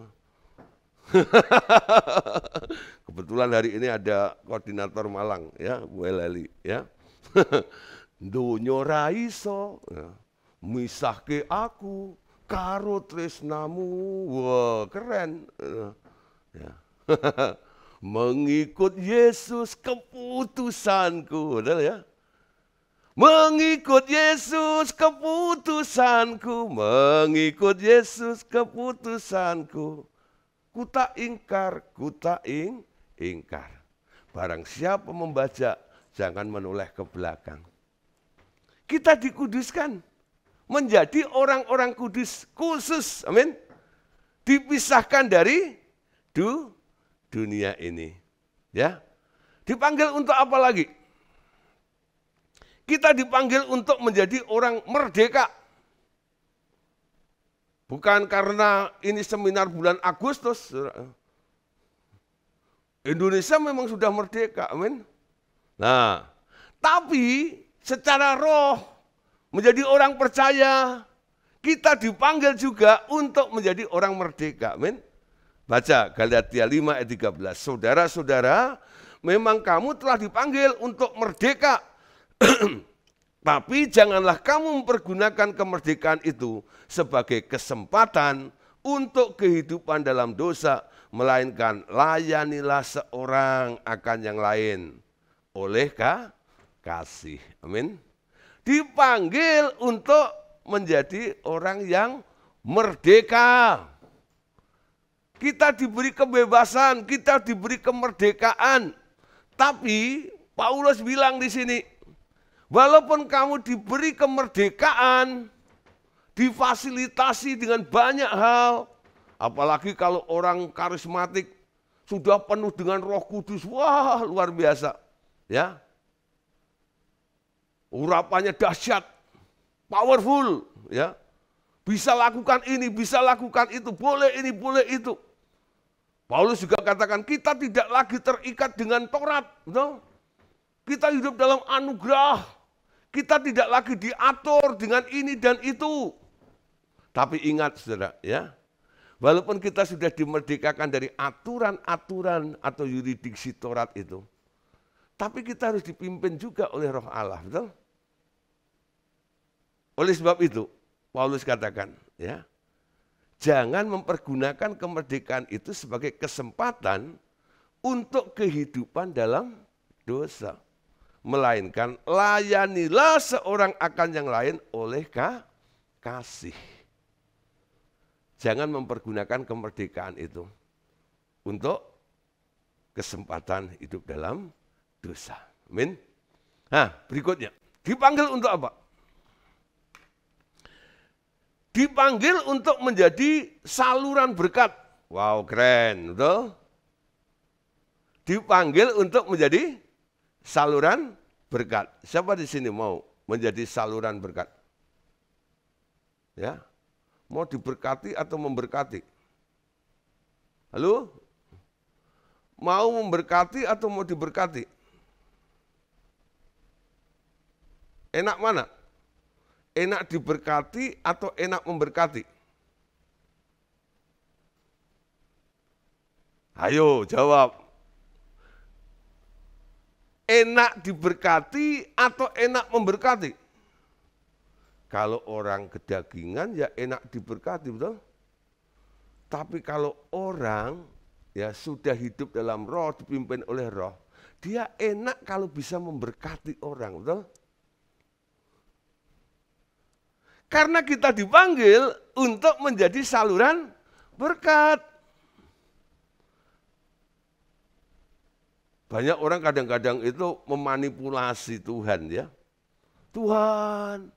Kebetulan hari ini ada koordinator Malang, ya, Bu Elali, ya. Donyo ra iso, ya. Misahke aku karo tresnamu. Wah, keren. Ya. Mengikut Yesus keputusanku, betul ya? Mengikut Yesus keputusanku, mengikut Yesus keputusanku. Ku tak ingkar, ingkar. Barang siapa membaca, jangan menoleh ke belakang. Kita dikuduskan, menjadi orang-orang kudus khusus, amin. Dipisahkan dari dunia ini, ya. Dipanggil untuk apa lagi? Kita dipanggil untuk menjadi orang merdeka. Bukan karena ini seminar bulan Agustus. Indonesia memang sudah merdeka, amin. Nah, tapi secara roh menjadi orang percaya, kita dipanggil juga untuk menjadi orang merdeka, amin. Baca Galatia 5 ayat 13. Saudara-saudara, memang kamu telah dipanggil untuk merdeka. Tapi janganlah kamu mempergunakan kemerdekaan itu sebagai kesempatan untuk kehidupan dalam dosa, melainkan layanilah seorang akan yang lain oleh kasih. Amin. Dipanggil untuk menjadi orang yang merdeka. Kita diberi kebebasan, kita diberi kemerdekaan. Tapi Paulus bilang di sini, walaupun kamu diberi kemerdekaan, difasilitasi dengan banyak hal, apalagi kalau orang karismatik sudah penuh dengan Roh Kudus, wah luar biasa, ya. Urapannya dahsyat, powerful, ya. Bisa lakukan ini, bisa lakukan itu, boleh ini, boleh itu. Paulus juga katakan kita tidak lagi terikat dengan Taurat, betul? Kita hidup dalam anugerah. Kita tidak lagi diatur dengan ini dan itu. Tapi ingat saudara, ya, walaupun kita sudah dimerdekakan dari aturan-aturan atau yurisdiksi Taurat itu, tapi kita harus dipimpin juga oleh Roh Allah, betul? Oleh sebab itu, Paulus katakan, ya, jangan mempergunakan kemerdekaan itu sebagai kesempatan untuk kehidupan dalam dosa. Melainkan layanilah seorang akan yang lain oleh kasih. Jangan mempergunakan kemerdekaan itu untuk kesempatan hidup dalam dosa. Amin. Nah, berikutnya, dipanggil untuk apa? Dipanggil untuk menjadi saluran berkat. Wow, keren, betul? Dipanggil untuk menjadi saluran berkat. Siapa di sini mau menjadi saluran berkat? Ya, mau diberkati atau memberkati? Halo? Mau memberkati atau mau diberkati? Enak mana? Enak diberkati atau enak memberkati? Ayo jawab. Enak diberkati atau enak memberkati? Kalau orang kedagingan ya enak diberkati, betul? Tapi kalau orang ya sudah hidup dalam roh, dipimpin oleh roh, dia enak kalau bisa memberkati orang, betul? Karena kita dipanggil untuk menjadi saluran berkat. Banyak orang kadang-kadang itu memanipulasi Tuhan ya. Tuhan,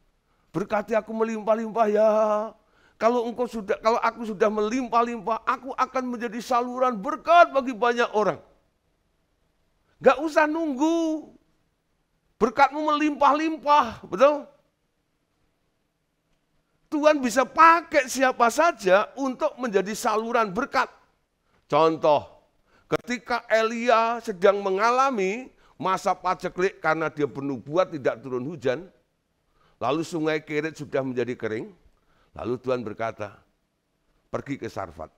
berkati aku melimpah-limpah ya. Kalau aku sudah melimpah-limpah, aku akan menjadi saluran berkat bagi banyak orang. Gak usah nunggu. Berkatmu melimpah-limpah, betul? Tuhan bisa pakai siapa saja untuk menjadi saluran berkat. Contoh, ketika Elia sedang mengalami masa paceklik karena dia bernubuat tidak turun hujan, lalu sungai Kerit sudah menjadi kering, lalu Tuhan berkata, pergi ke Sarfat,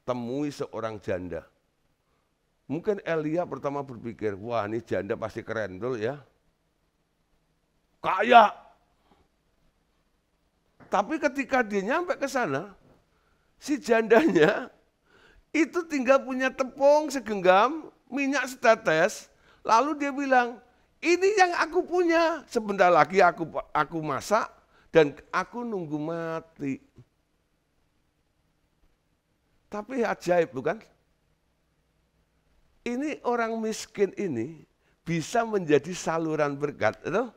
temui seorang janda. Mungkin Elia pertama berpikir, wah ini janda pasti keren dulu ya, kaya. Tapi ketika dia nyampe ke sana, si jandanya itu tinggal punya tepung segenggam, minyak setetes, lalu dia bilang, ini yang aku punya, sebentar lagi aku masak dan aku nunggu mati. Tapi ajaib bukan? Ini orang miskin ini bisa menjadi saluran berkat. Betul?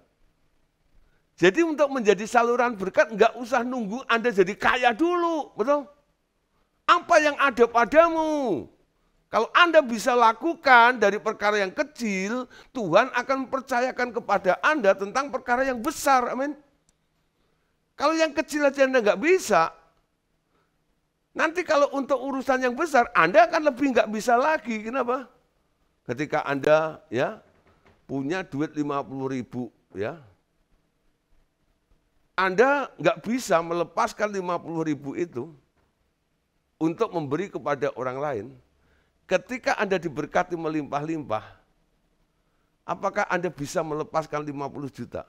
Jadi untuk menjadi saluran berkat enggak usah nunggu Anda jadi kaya dulu. Betul? Apa yang ada padamu? Kalau Anda bisa lakukan dari perkara yang kecil, Tuhan akan percayakan kepada Anda tentang perkara yang besar. Amin. Kalau yang kecil aja Anda nggak bisa, nanti kalau untuk urusan yang besar, Anda akan lebih nggak bisa lagi. Kenapa? Ketika Anda ya punya duit 50.000 ya, Anda nggak bisa melepaskan 50.000 itu untuk memberi kepada orang lain. Ketika Anda diberkati melimpah-limpah, apakah Anda bisa melepaskan 50 juta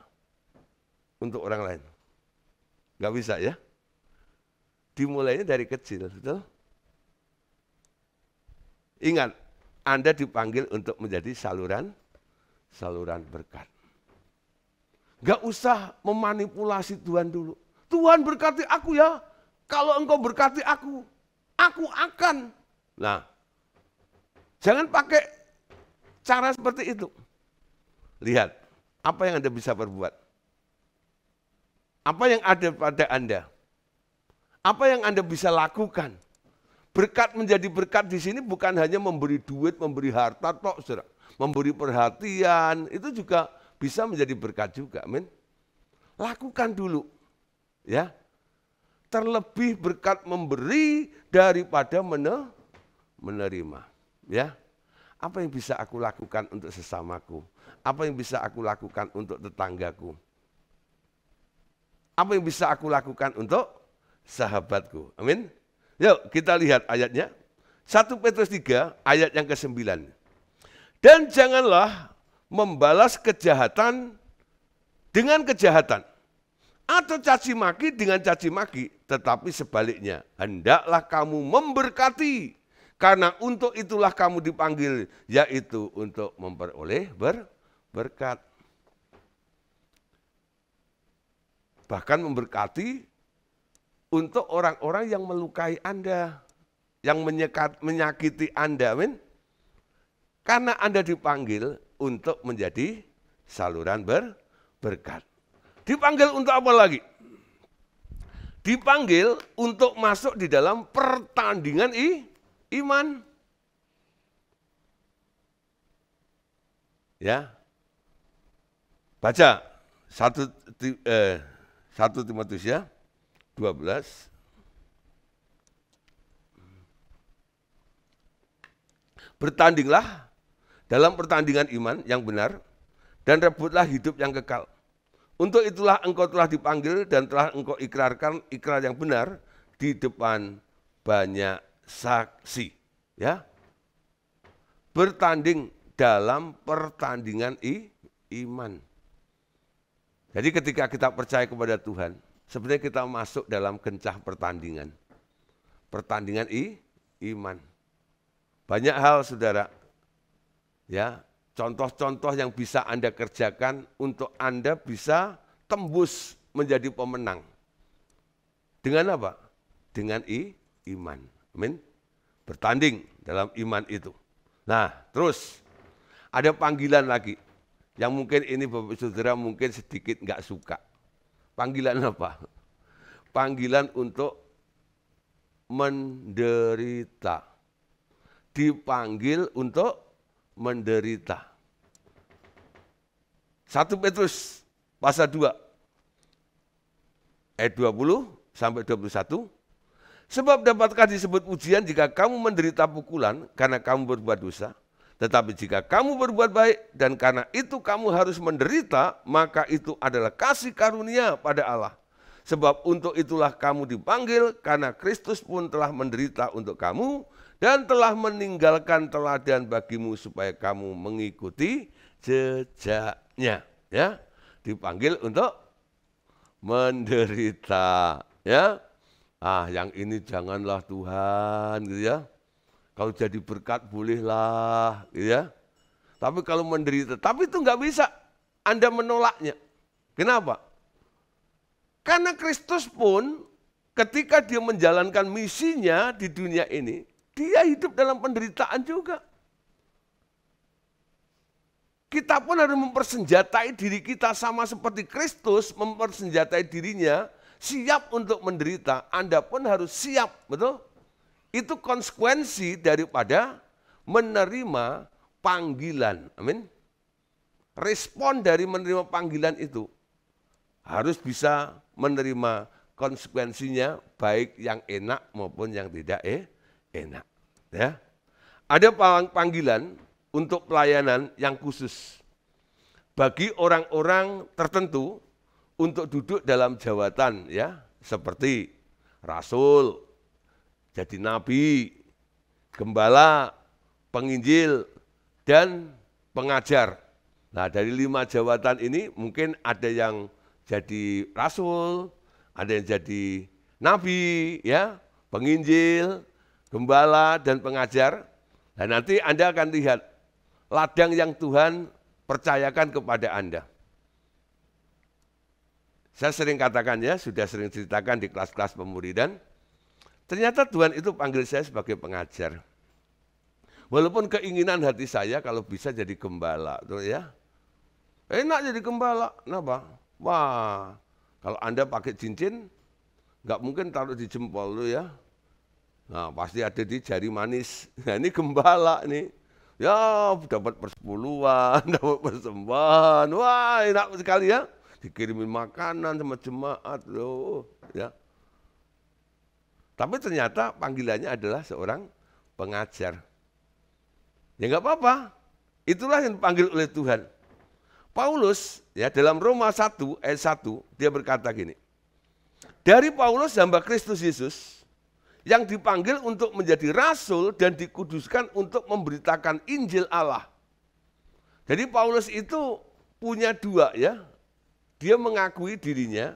untuk orang lain? Nggak bisa ya. Dimulainya dari kecil, betul? Ingat, Anda dipanggil untuk menjadi saluran berkat. Nggak usah memanipulasi Tuhan dulu. Tuhan berkati aku ya, kalau engkau berkati aku akan. Nah, jangan pakai cara seperti itu. Lihat, apa yang Anda bisa perbuat? Apa yang ada pada Anda? Apa yang Anda bisa lakukan? Berkat menjadi berkat di sini bukan hanya memberi duit, memberi harta, tok, saudara. Memberi perhatian, itu juga bisa menjadi berkat juga, amin. Lakukan dulu, ya. Terlebih berkat memberi daripada menerima, ya. Apa yang bisa aku lakukan untuk sesamaku? Apa yang bisa aku lakukan untuk tetanggaku? Apa yang bisa aku lakukan untuk sahabatku? Amin. Yuk kita lihat ayatnya. 1 Petrus 3 ayat yang ke-9. Dan janganlah membalas kejahatan dengan kejahatan, atau caci maki dengan caci maki, tetapi sebaliknya, hendaklah kamu memberkati, karena untuk itulah kamu dipanggil, yaitu untuk memperoleh berkat. Bahkan memberkati untuk orang-orang yang melukai Anda, yang menyakiti Anda, amin. Karena Anda dipanggil untuk menjadi saluran berkat. Dipanggil untuk apa lagi? Dipanggil untuk masuk di dalam pertandingan iman. Ya. Baca 1 Timotius ya, 12. Bertandinglah dalam pertandingan iman yang benar dan rebutlah hidup yang kekal. Untuk itulah engkau telah dipanggil dan telah engkau ikrarkan ikrar yang benar di depan banyak saksi. Ya, bertanding dalam pertandingan iman. Jadi ketika kita percaya kepada Tuhan, sebenarnya kita masuk dalam kencah pertandingan. Pertandingan iman. Banyak hal saudara, ya, contoh-contoh yang bisa Anda kerjakan untuk Anda bisa tembus menjadi pemenang. Dengan apa? Dengan iman. Amin. Bertanding dalam iman itu. Nah, terus ada panggilan lagi yang mungkin ini Bapak Saudara mungkin sedikit nggak suka. Panggilan apa? Panggilan untuk menderita. Dipanggil untuk menderita. 1 Petrus pasal 2 ayat 20 sampai 21. Sebab dapatkah disebut ujian jika kamu menderita pukulan karena kamu berbuat dosa? Tetapi jika kamu berbuat baik dan karena itu kamu harus menderita, maka itu adalah kasih karunia pada Allah. Sebab untuk itulah kamu dipanggil, karena Kristus pun telah menderita untuk kamu dan telah meninggalkan teladan bagimu supaya kamu mengikuti jejaknya. Ya, dipanggil untuk menderita. Ya, yang ini janganlah Tuhan, gitu ya. Kalau jadi berkat bolehlah, gitu ya. Tapi kalau menderita, tapi itu nggak bisa Anda menolaknya. Kenapa? Karena Kristus pun ketika dia menjalankan misinya di dunia ini, dia hidup dalam penderitaan juga. Kita pun harus mempersenjatai diri kita sama seperti Kristus mempersenjatai dirinya, siap untuk menderita. Anda pun harus siap, betul? Itu konsekuensi daripada menerima panggilan. Amin. Respon dari menerima panggilan itu harus bisa menerima konsekuensinya, baik yang enak maupun yang tidak enak. Ya. Ada panggilan untuk pelayanan yang khusus bagi orang-orang tertentu untuk duduk dalam jabatan, ya, seperti rasul, jadi nabi, gembala, penginjil, dan pengajar. Nah, dari 5 jabatan ini mungkin ada yang jadi rasul, ada yang jadi nabi, ya, penginjil, gembala, dan pengajar. Dan nanti Anda akan lihat ladang yang Tuhan percayakan kepada Anda. Saya sering katakan, ya, sudah sering ceritakan di kelas-kelas pemuridan, ternyata Tuhan itu panggil saya sebagai pengajar. Walaupun keinginan hati saya kalau bisa jadi gembala, tuh ya. Enak jadi gembala, kenapa? Wah, kalau Anda pakai cincin, nggak mungkin taruh di jempol lu ya. Nah, pasti ada di jari manis. Nah, ini gembala nih. Ya, dapat persepuluhan, dapat persembahan. Wah, enak sekali ya. Dikirimin makanan sama jemaat loh, ya. Tapi ternyata panggilannya adalah seorang pengajar. Ya nggak apa-apa. Itulah yang dipanggil oleh Tuhan. Paulus, ya, dalam Roma 1 ayat 1 dia berkata gini. Dari Paulus hamba Kristus Yesus yang dipanggil untuk menjadi rasul dan dikuduskan untuk memberitakan Injil Allah. Jadi Paulus itu punya 2, ya. Dia mengakui dirinya,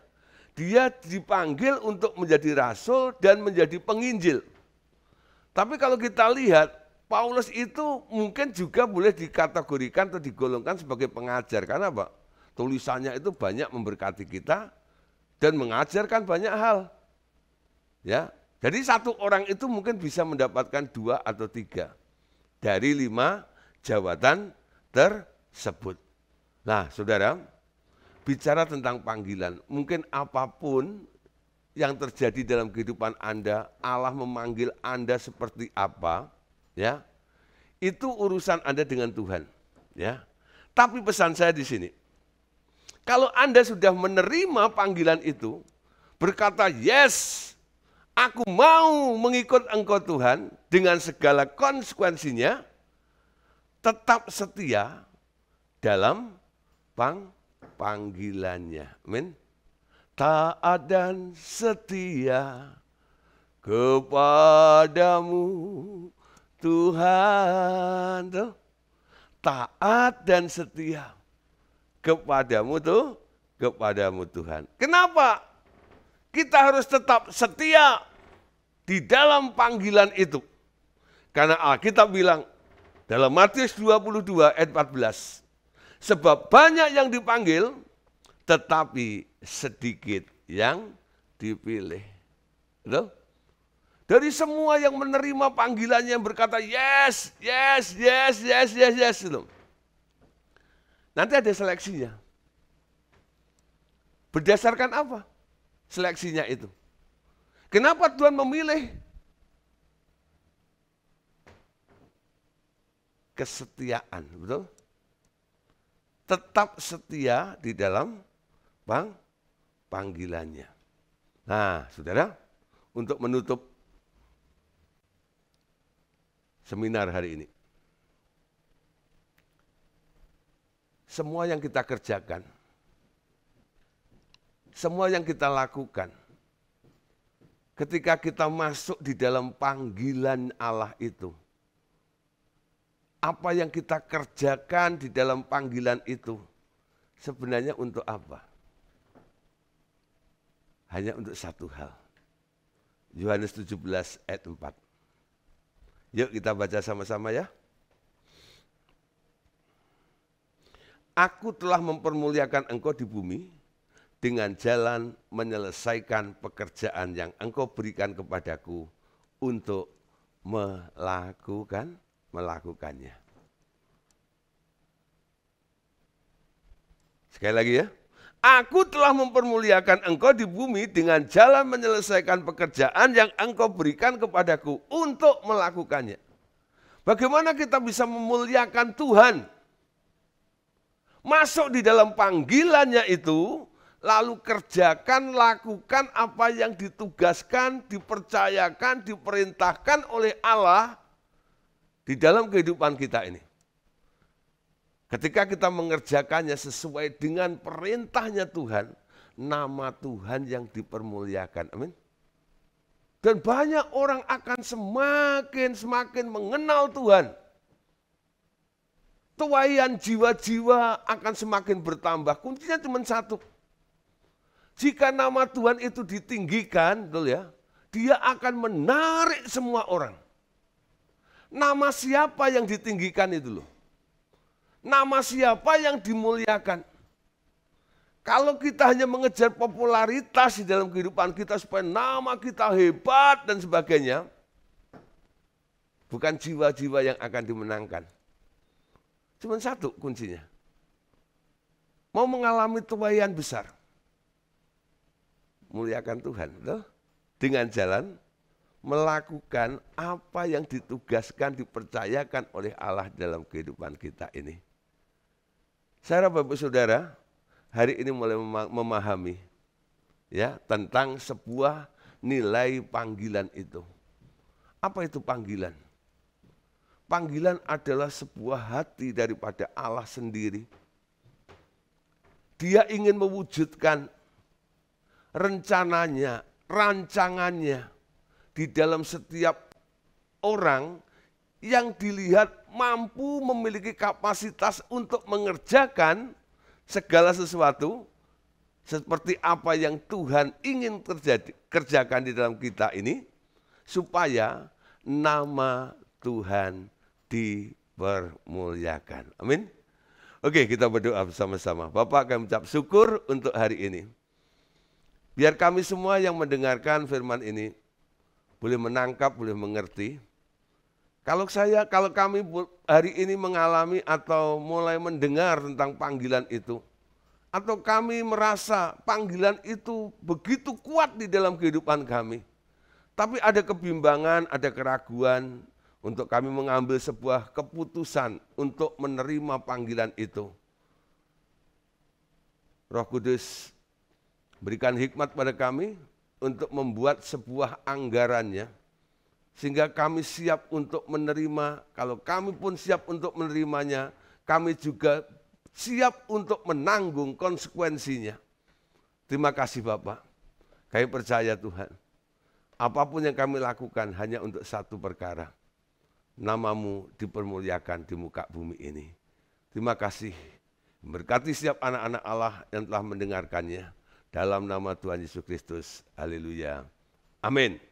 dia dipanggil untuk menjadi rasul dan menjadi penginjil. Tapi kalau kita lihat, Paulus itu mungkin juga boleh dikategorikan atau digolongkan sebagai pengajar. Karena apa? Tulisannya itu banyak memberkati kita dan mengajarkan banyak hal. Ya, jadi satu orang itu mungkin bisa mendapatkan 2 atau 3 dari 5 jabatan tersebut. Nah, saudara, bicara tentang panggilan, mungkin apapun yang terjadi dalam kehidupan Anda, Allah memanggil Anda seperti apa, ya, itu urusan Anda dengan Tuhan, ya. Tapi pesan saya di sini, Kalau Anda sudah menerima panggilan itu, berkata, yes, aku mau mengikut Engkau Tuhan dengan segala konsekuensinya, tetap setia dalam panggilannya. Amin. Taat dan setia kepadamu Tuhan. Tuh. Taat dan setia kepadamu Tuhan. Kenapa? Kita harus tetap setia di dalam panggilan itu. Karena Alkitab bilang dalam Matius 22 ayat 14, sebab banyak yang dipanggil, tetapi sedikit yang dipilih. Betul? Dari semua yang menerima panggilannya yang berkata yes, yes, yes, yes, yes, yes. Nanti ada seleksinya. Berdasarkan apa seleksinya itu? Kenapa Tuhan memilih? Kesetiaan, betul? Tetap setia di dalam panggilannya. Nah, saudara, untuk menutup seminar hari ini, semua yang kita kerjakan, semua yang kita lakukan, ketika kita masuk di dalam panggilan Allah itu, apa yang kita kerjakan di dalam panggilan itu sebenarnya untuk apa? Hanya untuk satu hal. Yohanes 17 ayat 4. Yuk kita baca sama-sama ya. Aku telah mempermuliakan engkau di bumi dengan jalan menyelesaikan pekerjaan yang engkau berikan kepadaku untuk melakukannya. Sekali lagi ya. Aku telah mempermuliakan engkau di bumi dengan jalan menyelesaikan pekerjaan yang engkau berikan kepadaku untuk melakukannya. Bagaimana kita bisa memuliakan Tuhan? Masuk di dalam panggilannya itu, lalu kerjakan, lakukan apa yang ditugaskan, dipercayakan, diperintahkan oleh Allah di dalam kehidupan kita ini. Ketika kita mengerjakannya sesuai dengan perintahnya Tuhan, nama Tuhan yang dipermuliakan. Amin. Dan banyak orang akan semakin mengenal Tuhan. Tuaian jiwa-jiwa akan semakin bertambah. Kuncinya cuma satu. Jika nama Tuhan itu ditinggikan, betul ya, dia akan menarik semua orang. Nama siapa yang ditinggikan itu loh? Nama siapa yang dimuliakan? Kalau kita hanya mengejar popularitas di dalam kehidupan kita supaya nama kita hebat dan sebagainya, bukan jiwa-jiwa yang akan dimenangkan. Cuma satu kuncinya. Mau mengalami tuaian besar, muliakan Tuhan. Loh? Dengan jalan melakukan apa yang ditugaskan, dipercayakan oleh Allah dalam kehidupan kita ini. Saya harap Bapak Saudara hari ini mulai memahami ya tentang sebuah nilai panggilan itu. Apa itu panggilan? Panggilan adalah sebuah hati daripada Allah sendiri. Dia ingin mewujudkan rencananya, rancangannya di dalam setiap orang yang dilihat mampu memiliki kapasitas untuk mengerjakan segala sesuatu seperti apa yang Tuhan ingin kerjakan di dalam kita ini, supaya nama Tuhan dipermuliakan. Amin. Oke, kita berdoa bersama-sama. Bapak, kami ucap syukur untuk hari ini. Biar kami semua yang mendengarkan firman ini boleh menangkap, boleh mengerti. Kalau kami hari ini mengalami atau mulai mendengar tentang panggilan itu, atau kami merasa panggilan itu begitu kuat di dalam kehidupan kami, tapi ada kebimbangan, ada keraguan untuk kami mengambil sebuah keputusan untuk menerima panggilan itu. Roh Kudus berikan hikmat pada kami untuk membuat sebuah anggarannya, sehingga kami siap untuk menerima. Kalau kami pun siap untuk menerimanya, kami juga siap untuk menanggung konsekuensinya. Terima kasih Bapak. Kami percaya Tuhan, apapun yang kami lakukan hanya untuk satu perkara. Nama-Mu dipermuliakan di muka bumi ini. Terima kasih. Berkati setiap anak-anak Allah yang telah mendengarkannya. Dalam nama Tuhan Yesus Kristus. Haleluya. Amin.